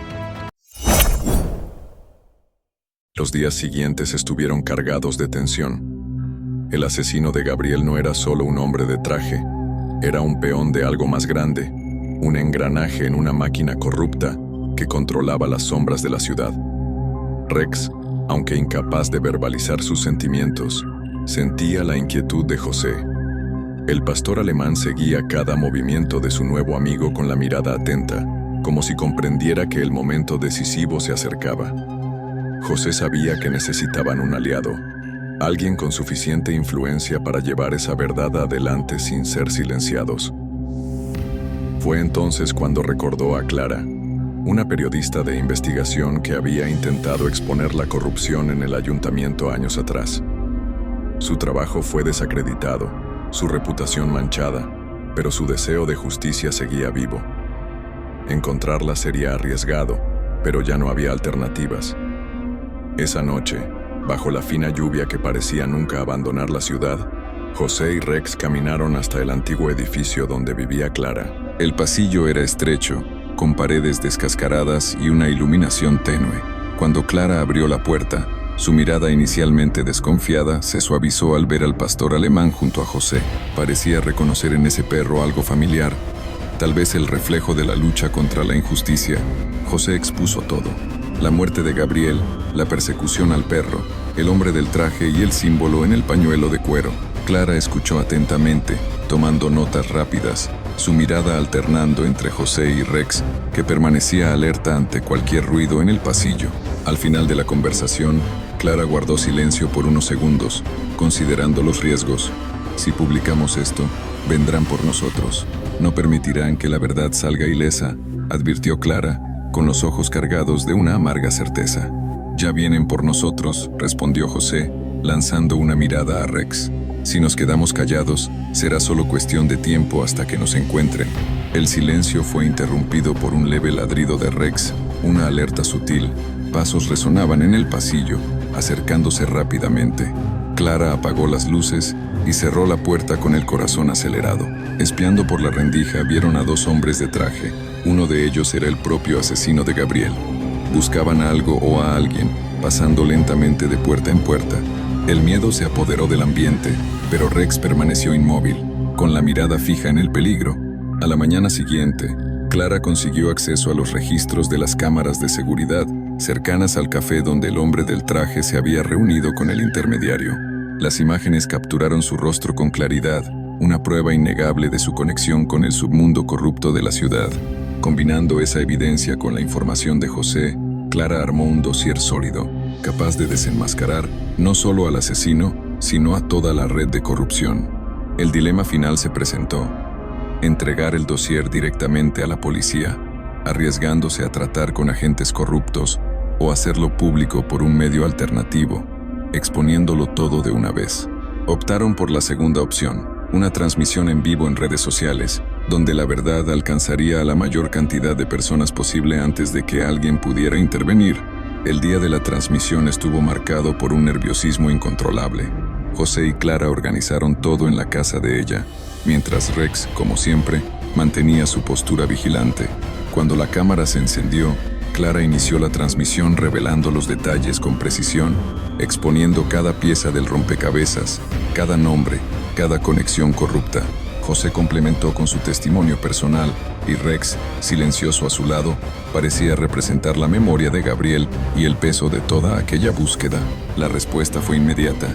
Speaker 1: Los días siguientes estuvieron cargados de tensión. El asesino de Gabriel no era solo un hombre de traje, era un peón de algo más grande, un engranaje en una máquina corrupta que controlaba las sombras de la ciudad. Rex, aunque incapaz de verbalizar sus sentimientos, sentía la inquietud de José. El pastor alemán seguía cada movimiento de su nuevo amigo con la mirada atenta, como si comprendiera que el momento decisivo se acercaba. José sabía que necesitaban un aliado, alguien con suficiente influencia para llevar esa verdad adelante sin ser silenciados. Fue entonces cuando recordó a Clara, una periodista de investigación que había intentado exponer la corrupción en el ayuntamiento años atrás. Su trabajo fue desacreditado, su reputación manchada, pero su deseo de justicia seguía vivo. Encontrarla sería arriesgado, pero ya no había alternativas. Esa noche, bajo la fina lluvia que parecía nunca abandonar la ciudad, José y Rex caminaron hasta el antiguo edificio donde vivía Clara. El pasillo era estrecho, con paredes descascaradas y una iluminación tenue. Cuando Clara abrió la puerta, su mirada inicialmente desconfiada se suavizó al ver al pastor alemán junto a José. Parecía reconocer en ese perro algo familiar, tal vez el reflejo de la lucha contra la injusticia. José expuso todo: la muerte de Gabriel, la persecución al perro, el hombre del traje y el símbolo en el pañuelo de cuero. Clara escuchó atentamente, tomando notas rápidas, su mirada alternando entre José y Rex, que permanecía alerta ante cualquier ruido en el pasillo. Al final de la conversación, Clara guardó silencio por unos segundos, considerando los riesgos. Si publicamos esto, vendrán por nosotros. No permitirán que la verdad salga ilesa, advirtió Clara, con los ojos cargados de una amarga certeza. Ya vienen por nosotros, respondió José, lanzando una mirada a Rex. Si nos quedamos callados, será solo cuestión de tiempo hasta que nos encuentren. El silencio fue interrumpido por un leve ladrido de Rex, una alerta sutil. Pasos resonaban en el pasillo, acercándose rápidamente. Clara apagó las luces y cerró la puerta con el corazón acelerado. Espiando por la rendija, vieron a dos hombres de traje. Uno de ellos era el propio asesino de Gabriel. Buscaban a algo o a alguien, pasando lentamente de puerta en puerta. El miedo se apoderó del ambiente, pero Rex permaneció inmóvil, con la mirada fija en el peligro. A la mañana siguiente, Clara consiguió acceso a los registros de las cámaras de seguridad cercanas al café donde el hombre del traje se había reunido con el intermediario. Las imágenes capturaron su rostro con claridad, una prueba innegable de su conexión con el submundo corrupto de la ciudad. Combinando esa evidencia con la información de José, Clara armó un dossier sólido, capaz de desenmascarar no solo al asesino, sino a toda la red de corrupción. El dilema final se presentó: entregar el dossier directamente a la policía, arriesgándose a tratar con agentes corruptos, o hacerlo público por un medio alternativo, exponiéndolo todo de una vez. Optaron por la segunda opción, una transmisión en vivo en redes sociales, donde la verdad alcanzaría a la mayor cantidad de personas posible antes de que alguien pudiera intervenir. El día de la transmisión estuvo marcado por un nerviosismo incontrolable. José y Clara organizaron todo en la casa de ella, mientras Rex, como siempre, mantenía su postura vigilante. Cuando la cámara se encendió, Clara inició la transmisión revelando los detalles con precisión, exponiendo cada pieza del rompecabezas, cada nombre, cada conexión corrupta. José complementó con su testimonio personal y Rex, silencioso a su lado, parecía representar la memoria de Gabriel y el peso de toda aquella búsqueda. La respuesta fue inmediata.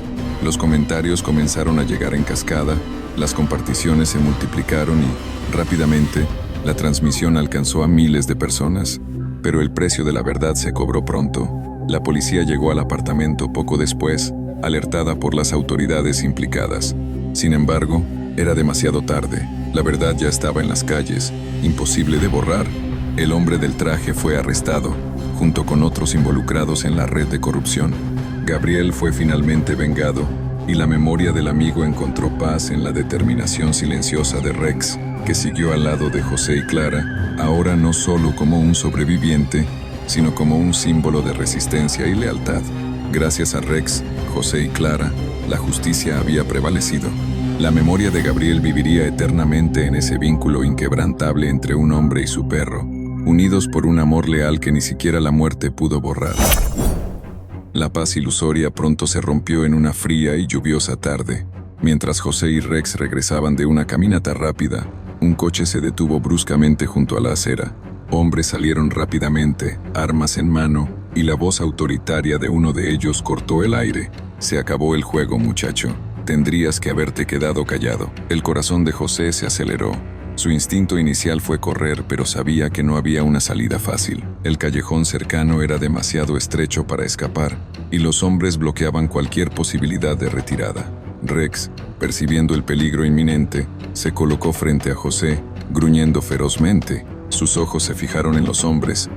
Speaker 1: Los comentarios comenzaron a llegar en cascada, las comparticiones se multiplicaron y, rápidamente, la transmisión alcanzó a miles de personas. Pero el precio de la verdad se cobró pronto. La policía llegó al apartamento poco después, alertada por las autoridades implicadas. Sin embargo, era demasiado tarde. La verdad ya estaba en las calles, imposible de borrar. El hombre del traje fue arrestado, junto con otros involucrados en la red de corrupción. Gabriel fue finalmente vengado, y la memoria del amigo encontró paz en la determinación silenciosa de Rex, que siguió al lado de José y Clara, ahora no solo como un sobreviviente, sino como un símbolo de resistencia y lealtad. Gracias a Rex, José y Clara, la justicia había prevalecido. La memoria de Gabriel viviría eternamente en ese vínculo inquebrantable entre un hombre y su perro, unidos por un amor leal que ni siquiera la muerte pudo borrar. La paz ilusoria pronto se rompió en una fría y lluviosa tarde. Mientras José y Rex regresaban de una caminata rápida, un coche se detuvo bruscamente junto a la acera. Hombres salieron rápidamente, armas en mano, y la voz autoritaria de uno de ellos cortó el aire. «Se acabó el juego, muchacho. Tendrías que haberte quedado callado». El corazón de José se aceleró. Su instinto inicial fue correr, pero sabía que no había una salida fácil. El callejón cercano era demasiado estrecho para escapar, y los hombres bloqueaban cualquier posibilidad de retirada. Rex, percibiendo el peligro inminente, se colocó frente a José, gruñendo ferozmente. Sus ojos se fijaron en los hombres,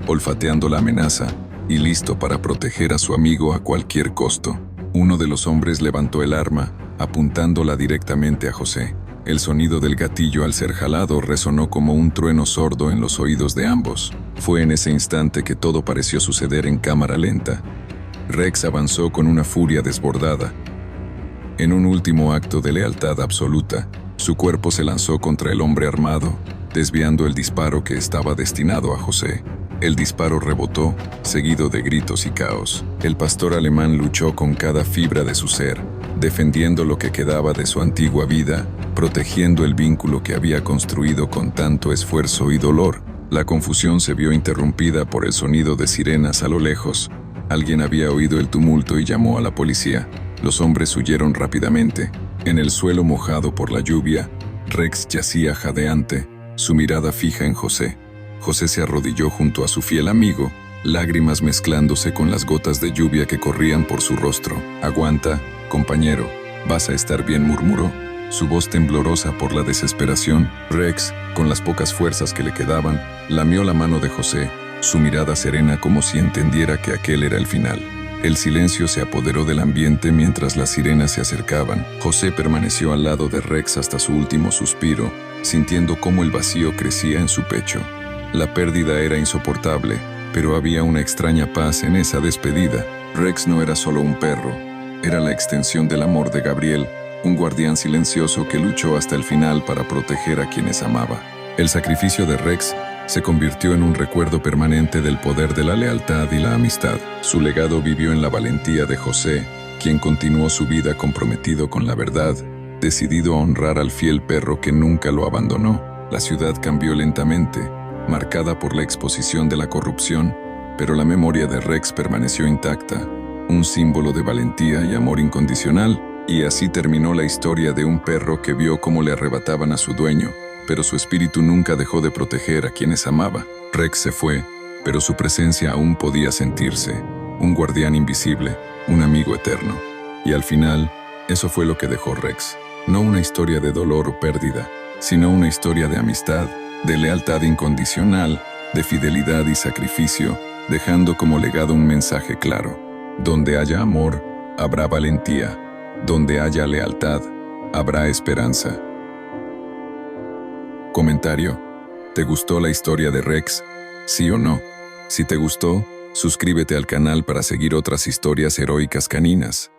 Speaker 1: olfateando la amenaza, y listo para proteger a su amigo a cualquier costo. Uno de los hombres levantó el arma, apuntándola directamente a José. El sonido del gatillo al ser jalado resonó como un trueno sordo en los oídos de ambos. Fue en ese instante que todo pareció suceder en cámara lenta. Rex avanzó con una furia desbordada. En un último acto de lealtad absoluta, su cuerpo se lanzó contra el hombre armado, desviando el disparo que estaba destinado a José. El disparo rebotó, seguido de gritos y caos. El pastor alemán luchó con cada fibra de su ser, defendiendo lo que quedaba de su antigua vida, protegiendo el vínculo que había construido con tanto esfuerzo y dolor. La confusión se vio interrumpida por el sonido de sirenas a lo lejos. Alguien había oído el tumulto y llamó a la policía. Los hombres huyeron rápidamente. En el suelo mojado por la lluvia, Rex yacía jadeante, su mirada fija en José. José se arrodilló junto a su fiel amigo, lágrimas mezclándose con las gotas de lluvia que corrían por su rostro. «Aguanta, compañero, vas a estar bien», murmuró, su voz temblorosa por la desesperación. Rex, con las pocas fuerzas que le quedaban, lamió la mano de José, su mirada serena como si entendiera que aquel era el final. El silencio se apoderó del ambiente mientras las sirenas se acercaban. José permaneció al lado de Rex hasta su último suspiro, sintiendo cómo el vacío crecía en su pecho. La pérdida era insoportable, pero había una extraña paz en esa despedida. Rex no era solo un perro, era la extensión del amor de Gabriel, un guardián silencioso que luchó hasta el final para proteger a quienes amaba. El sacrificio de Rex se convirtió en un recuerdo permanente del poder de la lealtad y la amistad. Su legado vivió en la valentía de José, quien continuó su vida comprometido con la verdad, decidido a honrar al fiel perro que nunca lo abandonó. La ciudad cambió lentamente, marcada por la exposición de la corrupción, pero la memoria de Rex permaneció intacta, un símbolo de valentía y amor incondicional, y así terminó la historia de un perro que vio cómo le arrebataban a su dueño, pero su espíritu nunca dejó de proteger a quienes amaba. Rex se fue, pero su presencia aún podía sentirse, un guardián invisible, un amigo eterno. Y al final, eso fue lo que dejó Rex. No una historia de dolor o pérdida, sino una historia de amistad, de lealtad incondicional, de fidelidad y sacrificio, dejando como legado un mensaje claro: donde haya amor, habrá valentía; donde haya lealtad, habrá esperanza. Comentario: ¿te gustó la historia de Rex? ¿Sí o no? Si te gustó, suscríbete al canal para seguir otras historias heroicas caninas.